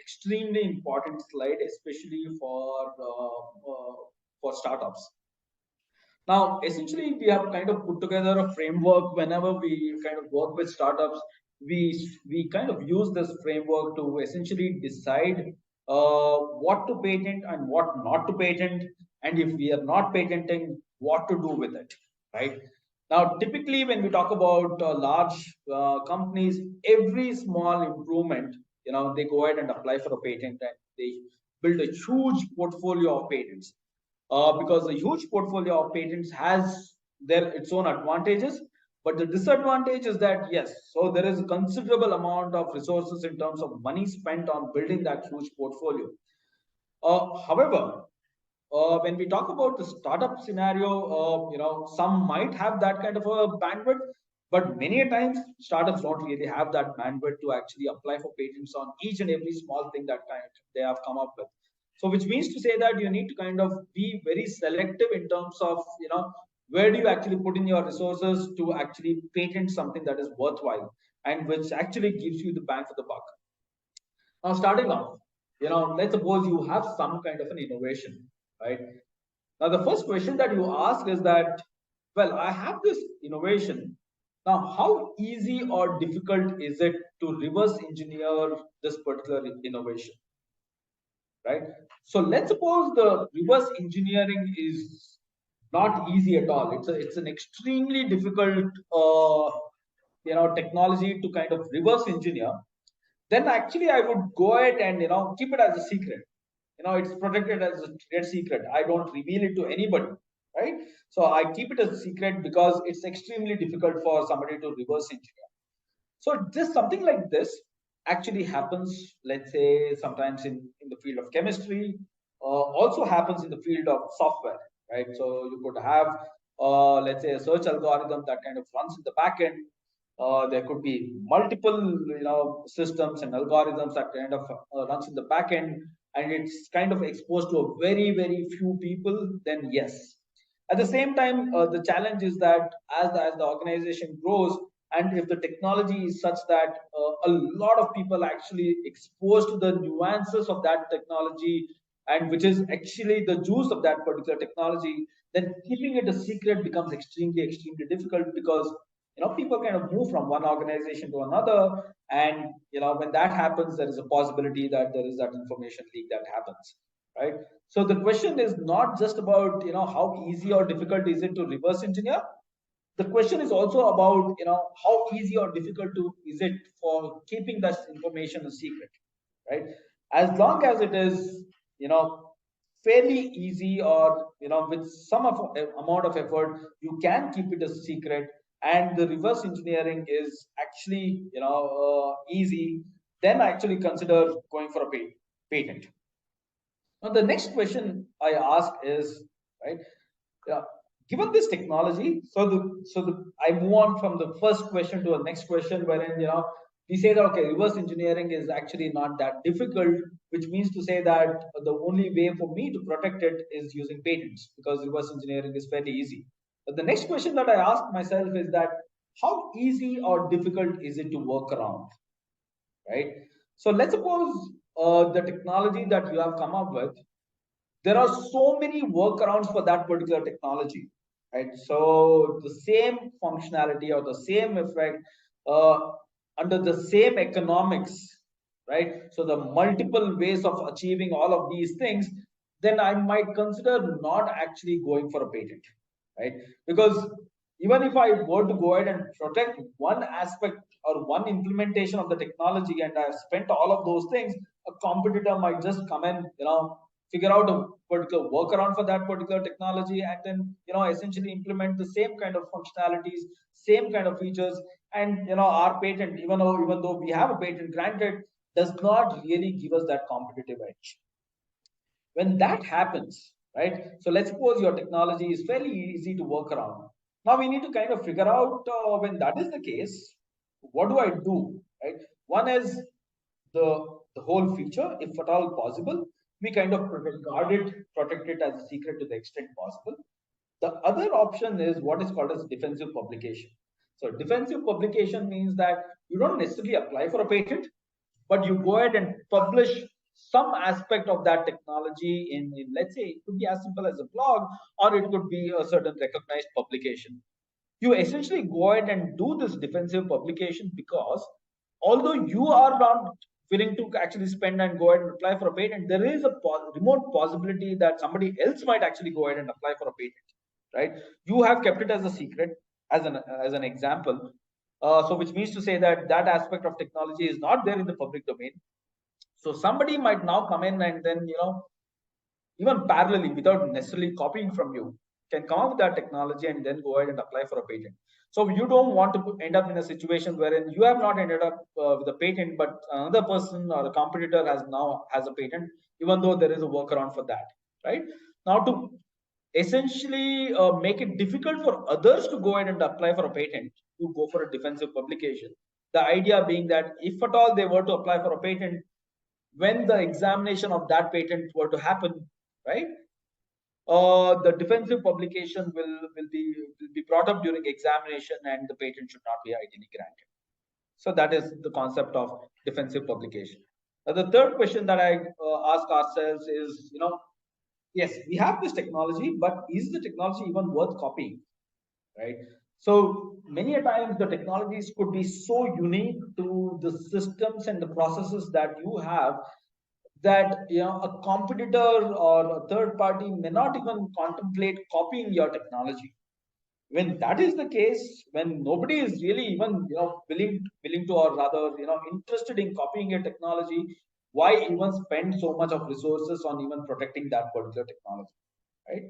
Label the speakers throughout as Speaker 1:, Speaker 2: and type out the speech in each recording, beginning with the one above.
Speaker 1: extremely important slide, especially for startups. Now, essentially, we have kind of put together a framework. Whenever we kind of work with startups, we kind of use this framework to essentially decide what to patent and what not to patent, and if we are not patenting, what to do with it, right? Now, typically, when we talk about large companies, every small improvement, they go ahead and apply for a patent, and they build a huge portfolio of patents, because a huge portfolio of patents has its own advantages, but the disadvantage is that yes, so there is a considerable amount of resources in terms of money spent on building that huge portfolio. However, when we talk about the startup scenario, some might have that kind of a bandwidth, but many a times startups don't really have that bandwidth to actually apply for patents on each and every small thing that they have come up with. So, which means to say that you need to kind of be very selective in terms of where do you actually put in your resources to actually patent something that is worthwhile and which actually gives you the bang for the buck. Now, starting off, let's suppose you have some kind of an innovation, right? Now, the first question that you ask is that, well, I have this innovation. Now, how easy or difficult is it to reverse engineer this particular innovation, right? So let's suppose the reverse engineering is not easy at all. It's an extremely difficult technology to kind of reverse engineer. Then actually I would go ahead and keep it as a secret. It's protected as a trade secret. I don't reveal it to anybody, right? So I keep it as a secret because it's extremely difficult for somebody to reverse engineer. So just something like this actually happens, let's say, sometimes in the field of chemistry, also happens in the field of software, right? So you could have, let's say, a search algorithm that kind of runs in the backend. There could be multiple, systems and algorithms that kind of runs in the backend, and it's kind of exposed to a very, very few people. Then yes. At the same time, the challenge is that as the organization grows, and if the technology is such that a lot of people actually exposed to the nuances of that technology, and which is actually the juice of that particular technology, then keeping it a secret becomes extremely difficult, because people kind of move from one organization to another, and when that happens, there is a possibility that there is that information leak that happens, right? So the question is not just about how easy or difficult is it to reverse engineer. The question is also about how easy or difficult is it for keeping that information a secret, right? As long as it is fairly easy, or with some amount of effort, you can keep it a secret, and the reverse engineering is actually easy, then actually consider going for a patent. Now the next question I ask is, right, yeah, given this technology, I move on from the first question to the next question, wherein we say that okay, reverse engineering is actually not that difficult, which means to say that the only way for me to protect it is using patents, because reverse engineering is fairly easy. But the next question that I ask myself is that how easy or difficult is it to work around, right? So let's suppose the technology that you have come up with, there are so many workarounds for that particular technology, right? So the same functionality or the same effect, uh, under the same economics, right? So the multiple ways of achieving all of these things, then I might consider not actually going for a patent, right? Because even if I were to go ahead and protect one aspect or one implementation of the technology, and I've spent all of those things, a competitor might just come and figure out a particular workaround for that particular technology, and then essentially implement the same kind of functionalities, same kind of features, and our patent, even though we have a patent granted, does not really give us that competitive edge. When that happens, right? So let's suppose your technology is fairly easy to work around. Now we need to kind of figure out, when that is the case, what do I do, right? One is the whole feature, if at all possible, we kind of protect it as a secret to the extent possible. The other option is what is called as defensive publication. So defensive publication means that you don't necessarily apply for a patent, but you go ahead and publish some aspect of that technology in let's say it could be as simple as a blog, or it could be a certain recognized publication. You essentially go ahead and do this defensive publication, because although you are not willing to actually spend and go ahead and apply for a patent, there is a remote possibility that somebody else might actually go ahead and apply for a patent, right? You have kept it as a secret, as an example. So which means to say that that aspect of technology is not there in the public domain. So somebody might now come in and then, even parallelly, without necessarily copying from you, can come up with that technology and then go ahead and apply for a patent. So you don't want to end up in a situation wherein you have not ended up with a patent, but another person or a competitor has a patent, even though there is a workaround for that, right? Now, to essentially make it difficult for others to go ahead and apply for a patent, to go for a defensive publication. The idea being that if at all they were to apply for a patent, when the examination of that patent were to happen, right? The defensive publication will be brought up during examination, and the patent should not be ideally granted. So that is the concept of defensive publication. Now, the third question that I ask ourselves is, yes, we have this technology, but is the technology even worth copying, right? So many a times the technologies could be so unique to the systems and the processes that you have, that a competitor or a third party may not even contemplate copying your technology. When that is the case, when nobody is really even willing to, or rather interested in copying your technology, why even spend so much of resources on even protecting that particular technology, right?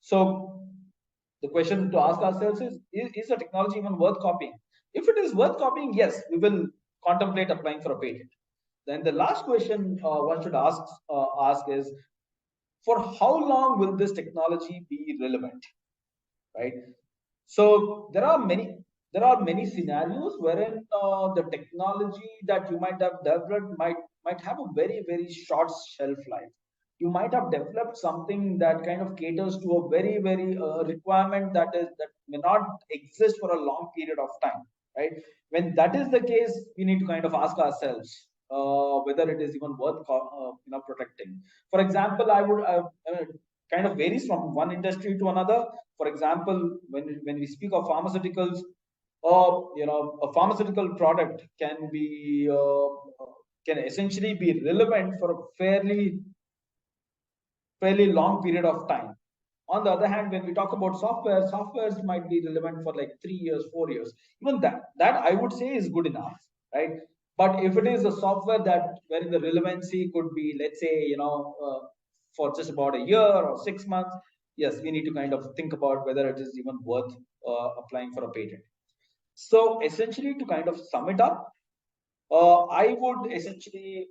Speaker 1: So the question to ask ourselves is the technology even worth copying? If it is worth copying, yes, we will contemplate applying for a patent. Then the last question one should ask is, for how long will this technology be relevant, right? So there are many scenarios wherein the technology that you might have developed might have a very very short shelf life. You might have developed something that kind of caters to a very very requirement that may not exist for a long period of time, right? When that is the case, we need to kind of ask ourselves whether it is even worth protecting. For example, kind of varies from one industry to another. For example, when we speak of pharmaceuticals, a pharmaceutical product can essentially be relevant for a fairly long period of time. On the other hand, when we talk about softwares might be relevant for like 3 years, 4 years. Even that I would say is good enough, right? But if it is a software that where the relevancy could be, let's say, for just about a year or 6 months, yes, we need to kind of think about whether it is even worth applying for a patent. So essentially, to kind of sum it up, I would essentially,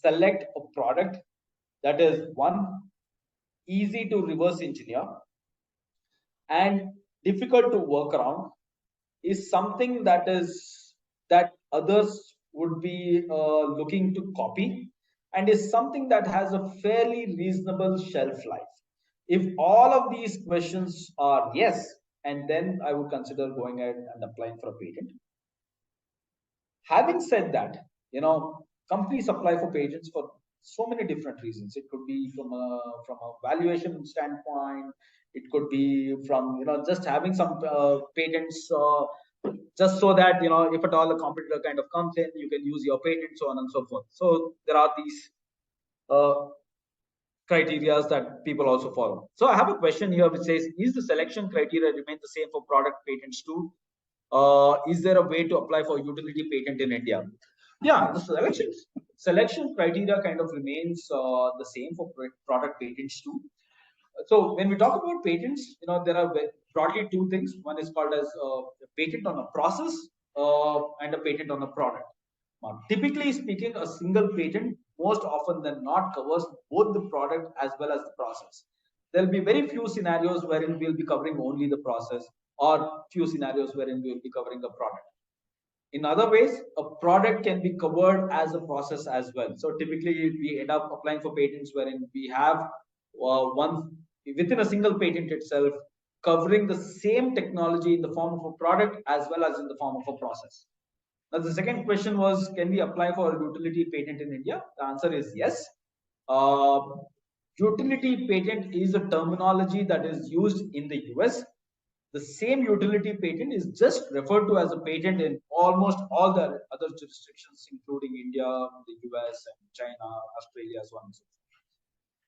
Speaker 1: select a product that is, one, easy to reverse engineer and difficult to work around, is something that others would be looking to copy, and is something that has a fairly reasonable shelf life. If all of these questions are yes, and then I would consider going ahead and applying for a patent. Having said that, companies apply for patents for so many different reasons. It could be from a valuation standpoint. It could be from just having some patents, just so that if at all a competitor kind of comes in, you can use your patent, so on and so forth. So there are these uh, criteria that people also follow. So I have a question here which says, is the selection criteria remain the same for product patents too? Is there a way to apply for utility patent in India? Yeah, the selection criteria kind of remains the same for product patents too. So when we talk about patents, there are broadly two things. One is called as a patent on a process and a patent on a product. Typically speaking, a single patent most often than not covers both the product as well as the process. There'll be very few scenarios wherein we'll be covering only the process, or few scenarios wherein we'll be covering the product. In other ways, a product can be covered as a process as well. So typically, we end up applying for patents wherein we have one within a single patent itself covering the same technology in the form of a product as well as in the form of a process. Now, the second question was, can we apply for a utility patent in India? The answer is yes. Uh, Utility patent is a terminology that is used in the US. The same utility patent is just referred to as a patent in almost all the other jurisdictions, including India, the US, and China, Australia, so on and so forth.